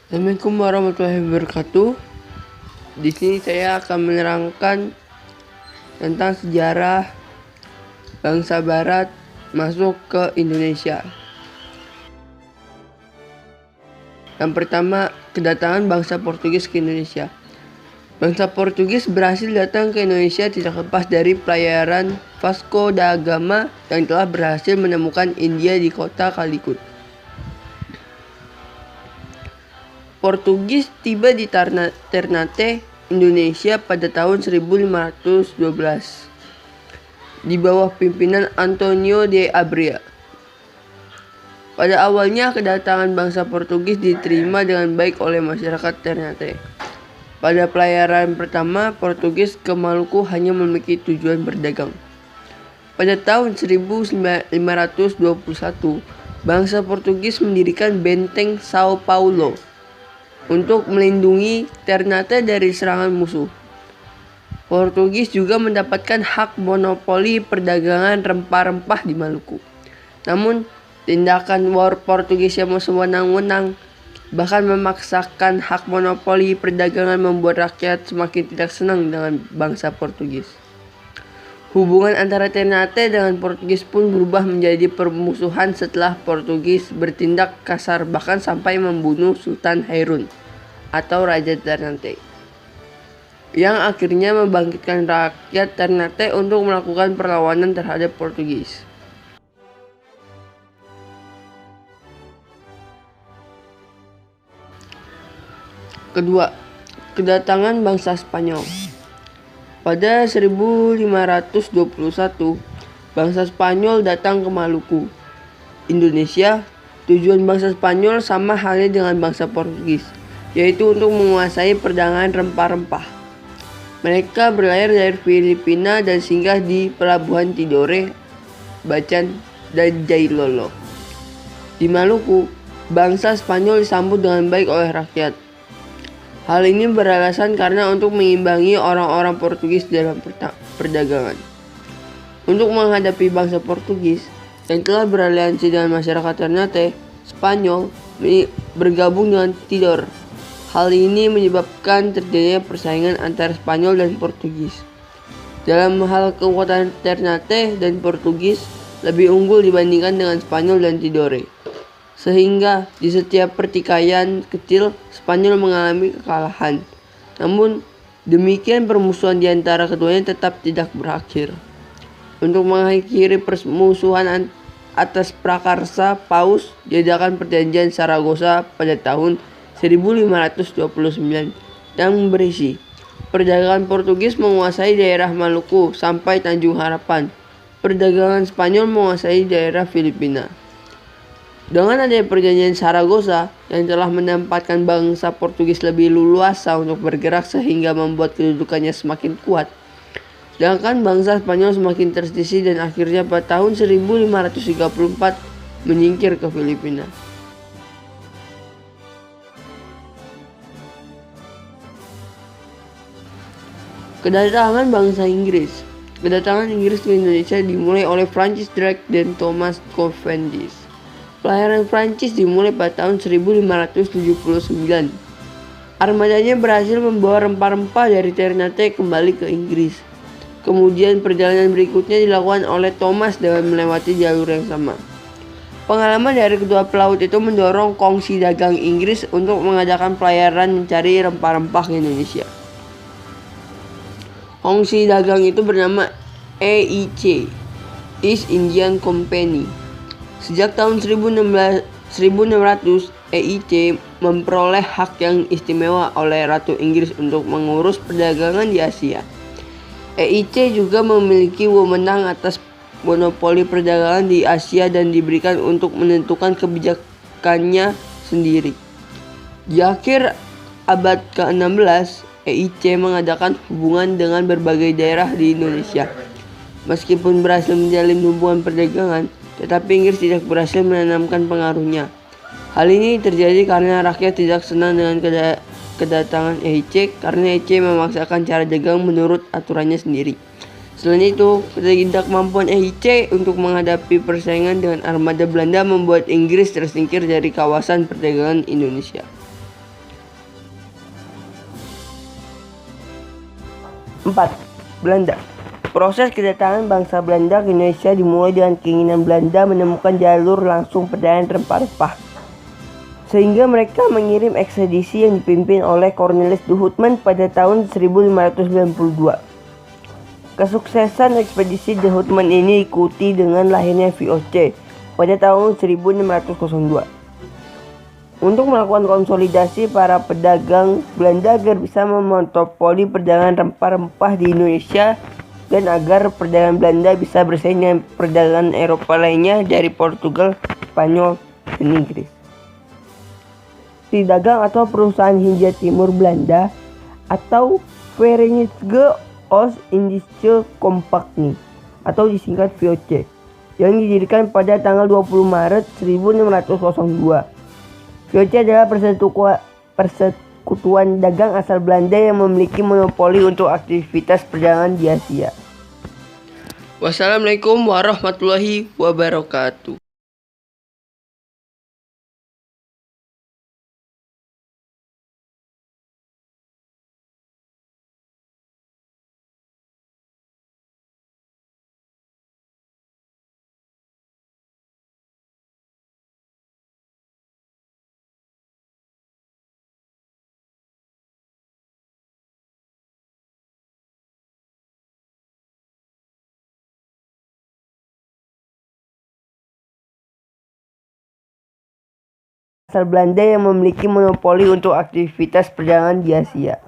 Assalamualaikum warahmatullahi wabarakatuh. Di sini saya akan menerangkan tentang sejarah bangsa Barat masuk ke Indonesia. Yang pertama, kedatangan bangsa Portugis ke Indonesia. Bangsa Portugis berhasil datang ke Indonesia tidak lepas dari pelayaran Vasco da Gama yang telah berhasil menemukan India di kota Calicut. Portugis tiba di Ternate, Indonesia pada tahun 1512 di bawah pimpinan Antonio de Abreu. Pada awalnya kedatangan bangsa Portugis diterima dengan baik oleh masyarakat Ternate. Pada pelayaran pertama, Portugis ke Maluku hanya memiliki tujuan berdagang. Pada tahun 1521, bangsa Portugis mendirikan benteng Sao Paulo untuk melindungi Ternate dari serangan musuh. Portugis juga mendapatkan hak monopoli perdagangan rempah-rempah di Maluku. Namun, tindakan Portugis yang sewenang-wenang bahkan memaksakan hak monopoli perdagangan membuat rakyat semakin tidak senang dengan bangsa Portugis. Hubungan antara Ternate dengan Portugis pun berubah menjadi permusuhan setelah Portugis bertindak kasar bahkan sampai membunuh Sultan Hairun atau Raja Ternate, yang akhirnya membangkitkan rakyat Ternate untuk melakukan perlawanan terhadap Portugis. Kedua, kedatangan bangsa Spanyol. Pada 1521, bangsa Spanyol datang ke Maluku, Indonesia. Tujuan bangsa Spanyol sama halnya dengan bangsa Portugis, yaitu untuk menguasai perdagangan rempah-rempah. Mereka berlayar dari Filipina dan singgah di pelabuhan Tidore, Bacan, dan Jailolo. Di Maluku, bangsa Spanyol disambut dengan baik oleh rakyat. Hal ini beralasan karena untuk mengimbangi orang-orang Portugis dalam perdagangan. Untuk menghadapi bangsa Portugis yang telah beraliansi dengan masyarakat Ternate, Spanyol bergabung dengan Tidore. Hal ini menyebabkan terjadinya persaingan antara Spanyol dan Portugis. Dalam hal kekuatan, Ternate dan Portugis lebih unggul dibandingkan dengan Spanyol dan Tidore. Sehingga di setiap pertikaian kecil, Spanyol mengalami kekalahan. Namun, demikian permusuhan di antara keduanya tetap tidak berakhir. Untuk mengakhiri permusuhan atas prakarsa Paus, diadakan perjanjian Saragossa pada tahun 1529 yang berisi perdagangan Portugis menguasai daerah Maluku sampai Tanjung Harapan. Perdagangan Spanyol menguasai daerah Filipina. Dengan adanya perjanjian Saragossa yang telah menempatkan bangsa Portugis lebih leluasa untuk bergerak sehingga membuat kedudukannya semakin kuat, sedangkan bangsa Spanyol semakin tersisih dan akhirnya pada tahun 1534 menyingkir ke Filipina. Kedatangan bangsa Inggris. Kedatangan Inggris ke Indonesia dimulai oleh Francis Drake dan Thomas Cavendish. Pelayaran Prancis dimulai pada tahun 1579. Armadanya berhasil membawa rempah-rempah dari Ternate kembali ke Inggris. Kemudian perjalanan berikutnya dilakukan oleh Thomas dengan melewati jalur yang sama. Pengalaman dari kedua pelaut itu mendorong kongsi dagang Inggris untuk mengadakan pelayaran mencari rempah-rempah ke Indonesia. Kongsi dagang itu bernama EIC, East Indian Company. Sejak tahun 1600, EIC memperoleh hak yang istimewa oleh Ratu Inggris untuk mengurus perdagangan di Asia. EIC juga memiliki wewenang atas monopoli perdagangan di Asia dan diberikan untuk menentukan kebijakannya sendiri. Di akhir abad ke-16, EIC mengadakan hubungan dengan berbagai daerah di Indonesia. Meskipun berhasil menjalin hubungan perdagangan, tetapi Inggris tidak berhasil menanamkan pengaruhnya. Hal ini terjadi karena rakyat tidak senang dengan kedatangan EIC karena EIC memaksakan cara dagang menurut aturannya sendiri. Selain itu, ketidakmampuan EIC untuk menghadapi persaingan dengan armada Belanda membuat Inggris tersingkir dari kawasan perdagangan Indonesia. 4. Belanda. Proses kedatangan bangsa Belanda ke Indonesia dimulai dengan keinginan Belanda menemukan jalur langsung perdagangan rempah-rempah, sehingga mereka mengirim ekspedisi yang dipimpin oleh Cornelis de Houtman pada tahun 1592. Kesuksesan ekspedisi de Houtman ini diikuti dengan lahirnya VOC pada tahun 1602. Untuk melakukan konsolidasi para pedagang Belanda agar bisa memonopoli perdagangan rempah-rempah di Indonesia dan agar perdagangan Belanda bisa bersaing dengan perdagangan Eropa lainnya dari Portugal, Spanyol, dan Inggris. Si dagang atau perusahaan Hindia Timur Belanda atau Verenigde Oost-Indische Compagnie atau disingkat VOC yang didirikan pada tanggal 20 Maret 1602. VOC adalah persekutuan dagang asal Belanda yang memiliki monopoli untuk aktivitas perdagangan di Asia. Wassalamualaikum warahmatullahi wabarakatuh. Asal Belanda yang memiliki monopoli untuk aktivitas perdagangan di Asia.